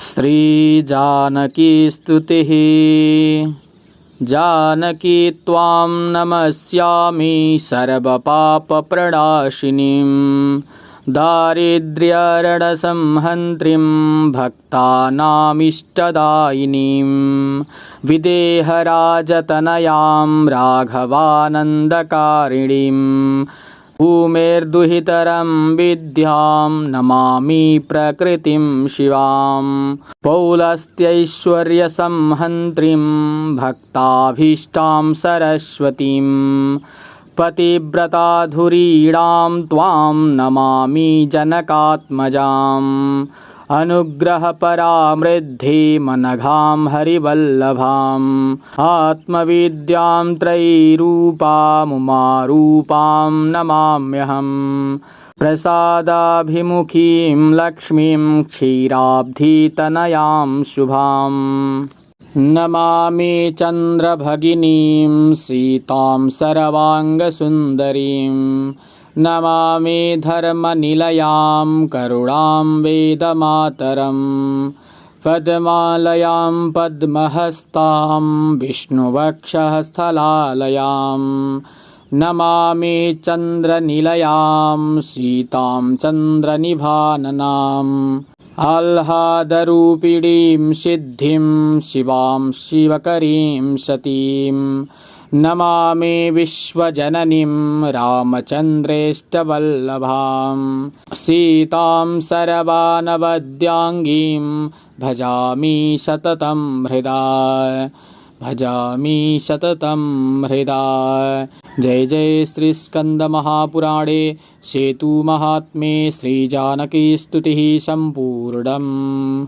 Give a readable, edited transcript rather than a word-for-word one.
श्रीजानकीस्तुतिः। जानकी त्वां नमस्यामि सर्वपापप्रणाशिनीं, दारिद्र्यरणसंहन्त्रीं भक्तानामिष्टदायिनीं, विदेहराजतनयां राघवानन्दकारिणीं, भूमेर्दुहितरं विद्यां नमामि प्रकृतिं शिवां, पौलस्त्यैश्वर्यसंहन्त्रीं भक्ताभीष्टां सरस्वतीं, पतिव्रताधुरीणां त्वां नमामि जनकात्मजाम्, अनुग्रहपरामृद्धिमनघां हरिवल्लभाम्, आत्मविद्यां त्रयीरूपामुमारूपां नमाम्यहम्, प्रसादाभिमुखीं लक्ष्मीं क्षीराब्धितनयां शुभां, नमामि चन्द्रभगिनीं सीतां सर्वाङ्गसुन्दरीं, नमामि धर्मनिलयां करुणां वेदमातरं, पद्मालयां पद्महस्तां विष्णुवक्षःस्थलालयां, नमामि चन्द्रनिलयां सीतां चन्द्रनिभाननाम्, आह्लादरूपिणीं सिद्धिं शिवां शिवकरीं सतीं, नमामि विश्वजननीं रामचन्द्रेष्टवल्लभां, सीतां सर्वानवद्याङ्गीं भजामि सततं हृदा, भजामि सततं हृदा। जय जय श्रीस्कन्दमहापुराणे सेतुमाहात्म्ये श्रीजानकीस्तुतिः सम्पूर्णम्।